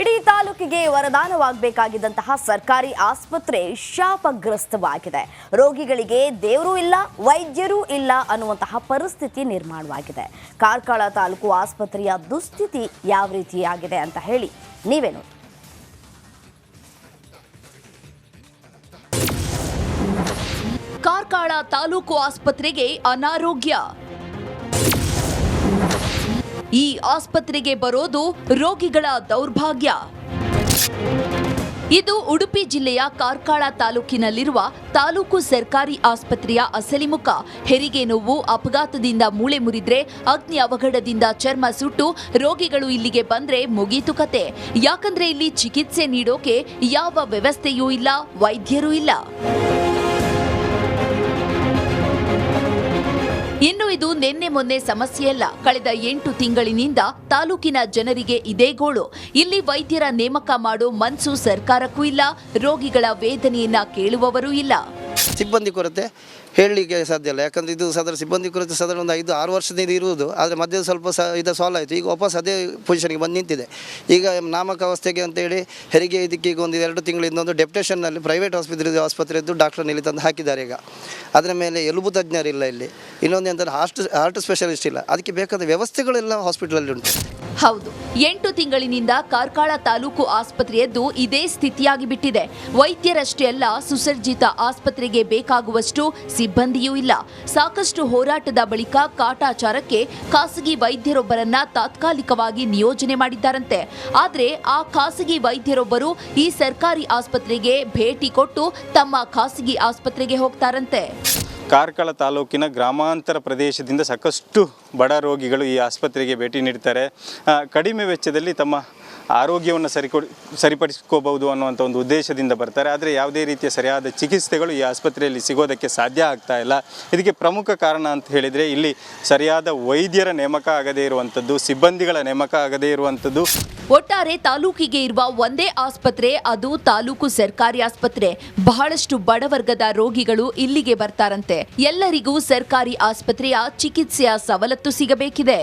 ಇಡೀ ತಾಲೂಕಿಗೆ ವರದಾನವಾಗಬೇಕಾಗಿದ್ದಂತಹ ಸರ್ಕಾರಿ ಆಸ್ಪತ್ರೆ ಶಾಪಗ್ರಸ್ತವಾಗಿದೆ. ರೋಗಿಗಳಿಗೆ ದೇವರು ಇಲ್ಲ, ವೈದ್ಯರೂ ಇಲ್ಲ ಅನ್ನುವಂತಹ ಪರಿಸ್ಥಿತಿ ನಿರ್ಮಾಣವಾಗಿದೆ. ಕಾರ್ಕಳ ತಾಲೂಕು ಆಸ್ಪತ್ರೆಯ ದುಸ್ಥಿತಿ ಯಾವ ರೀತಿಯಾಗಿದೆ ಅಂತ ಹೇಳಿ ನೀವೇ ನೋಡಿ. ಕಾರ್ಕಳ ತಾಲೂಕು ಆಸ್ಪತ್ರೆಗೆ ಅನಾರೋಗ್ಯ. ಈ ಆಸ್ಪತ್ರೆಗೆ ಬರೋದು ರೋಗಿಗಳ ದೌರ್ಭಾಗ್ಯ. ಇದು ಉಡುಪಿ ಜಿಲ್ಲೆಯ ಕಾರ್ಕಳ ತಾಲೂಕಿನಲ್ಲಿರುವ ತಾಲೂಕು ಸರ್ಕಾರಿ ಆಸ್ಪತ್ರೆಯ ಅಸಲಿ ಮುಖ. ಹೆರಿಗೆ ನೋವು, ಅಪಘಾತದಿಂದ ಮೂಳೆ ಮುರಿದ್ರೆ, ಅಗ್ನಿ ಅವಘಡದಿಂದ ಚರ್ಮ ಸುಟ್ಟು ರೋಗಿಗಳು ಇಲ್ಲಿಗೆ ಬಂದ್ರೆ ಮುಗೀತು ಕತೆ. ಯಾಕಂದ್ರೆ ಇಲ್ಲಿ ಚಿಕಿತ್ಸೆ ನೀಡೋಕೆ ಯಾವ ವ್ಯವಸ್ಥೆಯೂ ಇಲ್ಲ, ವೈದ್ಯರೂ ಇಲ್ಲ. ಇನ್ನು ಇದು ನಿನ್ನೆ ಮೊನ್ನೆ ಸಮಸ್ಯೆಯಲ್ಲ. ಕಳೆದ 8 ತಿಂಗಳಿನಿಂದ ತಾಲೂಕಿನ ಜನರಿಗೆ ಇದೇ ಗೋಳು. ಇಲ್ಲಿ ವೈದ್ಯರ ನೇಮಕ ಮಾಡೋ ಮನ್ಸು ಸರ್ಕಾರಕ್ಕೂ ಇಲ್ಲ, ರೋಗಿಗಳ ವೇದನೆಯನ್ನ ಕೇಳುವವರೂ ಇಲ್ಲ. ಸಿಬ್ಬಂದಿ ಕೊರತೆ ಹೇಳಲಿಕ್ಕೆ ಸಾಧ್ಯ ಇಲ್ಲ. ಯಾಕಂದರೆ ಇದು ಸಾಧಾರಣ ಸಿಬ್ಬಂದಿ ಕೊರತೆ ಸಾಧಾರಣ ಒಂದು 5-6 ವರ್ಷದಿಂದ ಇರುವುದು. ಆದರೆ ಮಧ್ಯದ ಸ್ವಲ್ಪ ಇದು ಸಾಲ್ವ್ ಆಯಿತು. ಈಗ ವಾಪಸ್ ಅದೇ ಪೊಸಿಷನ್ಗೆ ಬಂದು ನಿಂತಿದೆ. ಈಗ ನಾಮಕಾವಸ್ಥೆಗೆ ಅಂತೇಳಿ ಹೆರಿಗೆ ಇದಕ್ಕೆ ಈಗ ಒಂದು 2 ತಿಂಗಳಿಂದ ಒಂದು ಡೆಪ್ಯುಟೇಷನ್ನಲ್ಲಿ ಪ್ರೈವೇಟ್ ಆಸ್ಪತ್ರೆದ್ದು ಡಾಕ್ಟರ್ನ ಇಲ್ಲಿ ತಂದು ಹಾಕಿದ್ದಾರೆ. ಈಗ ಅದರ ಮೇಲೆ ಎಲುಬು ತಜ್ಞರಿಲ್ಲ ಇಲ್ಲಿ. ಇನ್ನೊಂದು ಅಂತಂದರೆ ಹಾರ್ಟ್ ಸ್ಪೆಷಲಿಸ್ಟ್ ಇಲ್ಲ. ಅದಕ್ಕೆ ಬೇಕಾದ ವ್ಯವಸ್ಥೆಗಳೆಲ್ಲ ಹಾಸ್ಪಿಟಲಲ್ಲಿ ಉಂಟು. ಹೌದು, 8 ತಿಂಗಳಿನಿಂದ ಕಾರ್ಕಳ ತಾಲೂಕು ಆಸ್ಪತ್ರೆಯದ್ದು ಇದೇ ಸ್ಥಿತಿಯಾಗಿ ಬಿಟ್ಟಿದೆ. ವೈದ್ಯರಷ್ಟೇ ಅಲ್ಲ, ಸುಸಜ್ಜಿತ ಆಸ್ಪತ್ರೆಗೆ ಬೇಕಾಗುವಷ್ಟು ಸಿಬ್ಬಂದಿಯೂ ಇಲ್ಲ. ಸಾಕಷ್ಟು ಹೋರಾಟದ ಬಳಿಕ ಕಾಟಾಚಾರಕ್ಕೆ ಖಾಸಗಿ ವೈದ್ಯರೊಬ್ಬರನ್ನ ತಾತ್ಕಾಲಿಕವಾಗಿ ನಿಯೋಜನೆ ಮಾಡಿದ್ದಾರಂತೆ. ಆದರೆ ಆ ಖಾಸಗಿ ವೈದ್ಯರೊಬ್ಬರು ಈ ಸರ್ಕಾರಿ ಆಸ್ಪತ್ರೆಗೆ ಭೇಟಿ ಕೊಟ್ಟು ತಮ್ಮ ಖಾಸಗಿ ಆಸ್ಪತ್ರೆಗೆ ಹೋಗ್ತಾರಂತೆ. ಕಾರ್ಕಳ ತಾಲೂಕಿನ ಗ್ರಾಮಾಂತರ ಪ್ರದೇಶದಿಂದ ಸಾಕಷ್ಟು ಬಡ ರೋಗಿಗಳು ಈ ಆಸ್ಪತ್ರೆಗೆ ಭೇಟಿ ನೀಡ್ತಾರೆ. ಕಡಿಮೆ ವೆಚ್ಚದಲ್ಲಿ ತಮ್ಮ ಆರೋಗ್ಯವನ್ನು ಸರಿಪಡಿಸ್ಕೋಬಹುದು ಅನ್ನುವಂಥ ಒಂದು ಉದ್ದೇಶದಿಂದ ಬರ್ತಾರೆ. ಆದರೆ ಯಾವುದೇ ರೀತಿಯ ಸರಿಯಾದ ಚಿಕಿತ್ಸೆಗಳು ಈ ಆಸ್ಪತ್ರೆಯಲ್ಲಿ ಸಿಗೋದಕ್ಕೆ ಸಾಧ್ಯ ಆಗ್ತಾ ಇಲ್ಲ. ಇದಕ್ಕೆ ಪ್ರಮುಖ ಕಾರಣ ಅಂತ ಹೇಳಿದರೆ ಇಲ್ಲಿ ಸರಿಯಾದ ವೈದ್ಯರ ನೇಮಕ ಆಗದೇ ಇರುವಂಥದ್ದು, ಸಿಬ್ಬಂದಿಗಳ ನೇಮಕ ಆಗದೇ ಇರುವಂಥದ್ದು. ಒಟ್ಟಾರೆ ತಾಲೂಕಿಗೆ ಇರುವ ಒಂದೇ ಆಸ್ಪತ್ರೆ, ಅದು ತಾಲೂಕು ಸರ್ಕಾರಿ ಆಸ್ಪತ್ರೆ. ಬಹಳಷ್ಟು ಬಡವರ್ಗದ ರೋಗಿಗಳು ಇಲ್ಲಿಗೆ ಬರ್ತಾರಂತೆ. ಎಲ್ಲರಿಗೂ ಸರ್ಕಾರಿ ಆಸ್ಪತ್ರೆಯ ಚಿಕಿತ್ಸೆಯ ಸವಲತ್ತು ಸಿಗಬೇಕಿದೆ.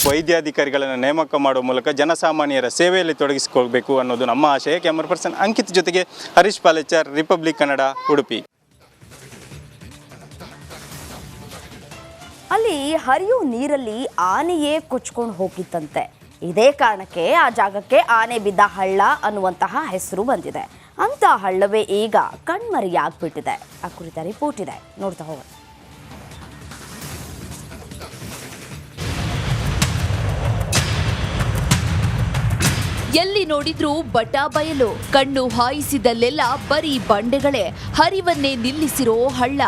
ವೈದ್ಯಾಧಿಕಾರಿಗಳನ್ನು ನೇಮಕ ಮಾಡುವ ಮೂಲಕ ಜನಸಾಮಾನ್ಯರ ಸೇವೆಯಲ್ಲಿ ತೊಡಗಿಸಿಕೊಳ್ಬೇಕು ಅನ್ನೋದು ನಮ್ಮ ಆಶಯ. ಕ್ಯಾಮರಾ ಪರ್ಸನ್ ಅಂಕಿತ್ ಜೊತೆಗೆ ಹರೀಶ್ ಪಾಲೇಚಾರ್, ರಿಪಬ್ಲಿಕ್ ಕನ್ನಡ, ಉಡುಪಿ. ಅಲ್ಲಿ ಹರಿಯೋ ನೀರಲ್ಲಿ ಆನೆಯೇ ಕೊಚ್ಕೊಂಡು ಹೋಗಿತ್ತಂತೆ. ಇದೇ ಕಾರಣಕ್ಕೆ ಆ ಜಾಗಕ್ಕೆ ಆನೆ ಬಿದ್ದ ಹಳ್ಳ ಅನ್ನುವಂತಹ ಹೆಸರು ಬಂದಿದೆ. ಅಂತ ಹಳ್ಳವೇ ಈಗ ಕಣ್ಮರೆಯಾಗ್ಬಿಟ್ಟಿದೆ. ಆ ಕುರಿತ ರಿಪೋರ್ಟ್ ಇದೆ, ನೋಡ್ತಾ ಹೋಗೋಣ. ಎಲ್ಲಿ ನೋಡಿದ್ರೂ ಬಟ ಬಯಲು. ಕಣ್ಣು ಹಾಯಿಸಿದಲ್ಲೆಲ್ಲ ಬರೀ ಬಂಡೆಗಳೇ. ಹರಿವನ್ನೇ ನಿಲ್ಲಿಸಿರೋ ಹಳ್ಳ.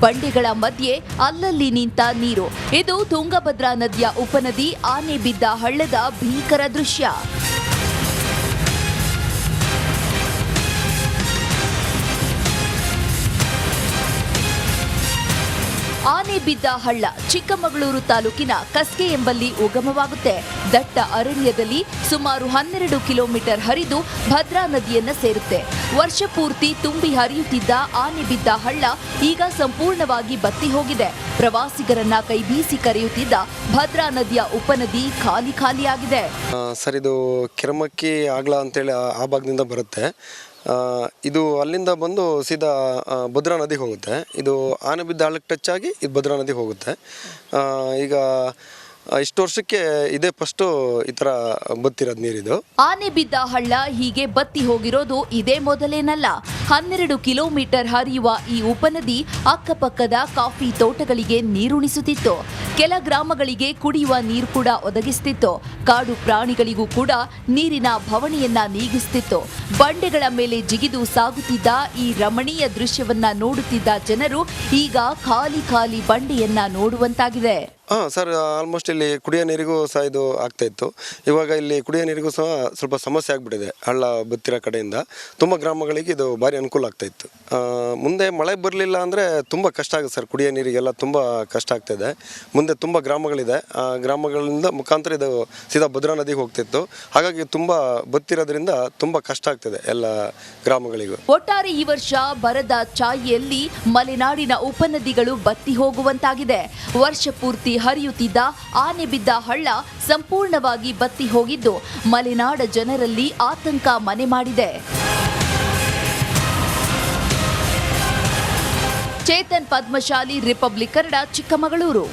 ಬಂಡೆಗಳ ಮಧ್ಯೆ ಅಲ್ಲಲ್ಲಿ ನಿಂತ ನೀರು. ಇದು ತುಂಗಭದ್ರಾ ನದಿಯ ಉಪನದಿ ಆನೆ ಬಿದ್ದ ಹಳ್ಳದ ಭೀಕರ ದೃಶ್ಯ. ಆನೆ ಬಿದ್ದ ಹಳ್ಳ ಚಿಕ್ಕಮಗಳೂರು ತಾಲೂಕಿನ ಕಸ್ಕೆ ಎಂಬಲ್ಲಿ ಉಗಮವಾಗುತ್ತೆ. ದಟ್ಟ ಅರಣ್ಯದಲ್ಲಿ ಸುಮಾರು 12 ಕಿಲೋಮೀಟರ್ ಹರಿದು ಭದ್ರಾ ನದಿಯನ್ನ ಸೇರುತ್ತೆ. ವರ್ಷ ಪೂರ್ತಿ ತುಂಬಿ ಹರಿಯುತ್ತಿದ್ದ ಆನೆ ಬಿದ್ದ ಹಳ್ಳ ಈಗ ಸಂಪೂರ್ಣವಾಗಿ ಬತ್ತಿ ಹೋಗಿದೆ. ಪ್ರವಾಸಿಗರನ್ನ ಕೈಬೀಸಿ ಕರೆಯುತ್ತಿದ್ದ ಭದ್ರಾ ನದಿಯ ಉಪನದಿ ಖಾಲಿಯಾಗಿದೆ. ಸರ್, ಇದು ಕೆರಮಕ್ಕಿ ಆಗ್ಲಾ ಅಂತೇಳಿ ಆ ಭಾಗದಿಂದ ಬರುತ್ತೆ. ಇದು ಅಲ್ಲಿಂದ ಬಂದು ಸೀದಾ ಭದ್ರಾ ನದಿಗೆ ಹೋಗುತ್ತೆ. ಇದು ಆನೆ ಬಿದ್ದ ಹಳ್ಳಕ್ಕೆ ಟಚ್ ಆಗಿ ಇದು ಭದ್ರಾ ನದಿಗೆ ಹೋಗುತ್ತೆ. ಈಗ ಇಷ್ಟು ವರ್ಷಕ್ಕೆ ಇದೇ ಫಸ್ಟು ಈ ಥರ ಬತ್ತಿರೋದು ನೀರಿದು. ಆನೆ ಬಿದ್ದ ಹಳ್ಳ ಹೀಗೆ ಬತ್ತಿ ಹೋಗಿರೋದು ಇದೇ ಮೊದಲೇನಲ್ಲ. 12 ಕಿಲೋಮೀಟರ್ ಹರಿಯುವ ಈ ಉಪನದಿ ಅಕ್ಕಪಕ್ಕದ ಕಾಫಿ ತೋಟಗಳಿಗೆ ನೀರುಣಿಸುತ್ತಿತ್ತು. ಕೆಲ ಗ್ರಾಮಗಳಿಗೆ ಕುಡಿಯುವ ನೀರು ಕೂಡ ಒದಗಿಸುತ್ತಿತ್ತು. ಕಾಡು ಪ್ರಾಣಿಗಳಿಗೂ ಕೂಡ ನೀರಿನ ಭವಣೆಯನ್ನ ನೀಗಿಸುತ್ತಿತ್ತು. ಬಂಡೆಗಳ ಮೇಲೆ ಜಿಗಿದು ಸಾಗುತ್ತಿದ್ದ ಈ ರಮಣೀಯ ದೃಶ್ಯವನ್ನ ನೋಡುತ್ತಿದ್ದ ಜನರು ಈಗ ಖಾಲಿ ಬಂಡೆಯನ್ನ ನೋಡುವಂತಾಗಿದೆ. ಸರ್, ಆಲ್ಮೋಸ್ಟ್ ಇಲ್ಲಿ ಕುಡಿಯೋ ನೀರಿಗೂ ಸಹ ಇದು ಆಗ್ತಾ ಇತ್ತು. ಇವಾಗ ಇಲ್ಲಿ ಕುಡಿಯೋ ನೀರಿಗೂ ಸಹ ಸ್ವಲ್ಪ ಸಮಸ್ಯೆ ಆಗಿಬಿಟ್ಟಿದೆ. ಹಳ್ಳ ಬತ್ತಿರೋ ಕಡೆಯಿಂದ ತುಂಬ ಗ್ರಾಮಗಳಿಗೆ ಇದು ಭಾರಿ ಅನುಕೂಲ ಆಗ್ತಾ ಇತ್ತು. ಮುಂದೆ ಮಳೆ ಬರಲಿಲ್ಲ ಅಂದರೆ ತುಂಬ ಕಷ್ಟ ಆಗುತ್ತೆ ಸರ್. ಕುಡಿಯೋ ನೀರಿಗೆಲ್ಲ ತುಂಬ ಕಷ್ಟ ಆಗ್ತಾಯಿದೆ. ಮುಂದೆ ತುಂಬ ಗ್ರಾಮಗಳಿದೆ. ಆ ಗ್ರಾಮಗಳಿಂದ ಮುಖಾಂತರ ಇದು ಸೀದಾ ಭದ್ರಾ ನದಿಗೆ ಹೋಗ್ತಿತ್ತು. ಹಾಗಾಗಿ ತುಂಬ ಬತ್ತಿರೋದ್ರಿಂದ ತುಂಬ ಕಷ್ಟ ಆಗ್ತದೆ ಎಲ್ಲ ಗ್ರಾಮಗಳಿಗೂ. ಒಟ್ಟಾರೆ ಈ ವರ್ಷ ಬರದ ಛಾಯೆಯಲ್ಲಿ ಮಲೆನಾಡಿನ ಉಪನದಿಗಳು ಬತ್ತಿ ಹೋಗುವಂತಾಗಿದೆ. ವರ್ಷ ಪೂರ್ತಿ ಹರಿಯುತ್ತಿದ್ದ ಆನೆ ಬಿದ್ದ ಹಳ್ಳ ಸಂಪೂರ್ಣವಾಗಿ ಬತ್ತಿ ಹೋಗಿದ್ದು ಮಲೆನಾಡ ಜನರಲ್ಲಿ ಆತಂಕ ಮನೆ ಮಾಡಿದೆ. ಚೇತನ್ ಪದ್ಮಶಾಲಿ, ರಿಪಬ್ಲಿಕ್ ಕನ್ನಡ, ಚಿಕ್ಕಮಗಳೂರು.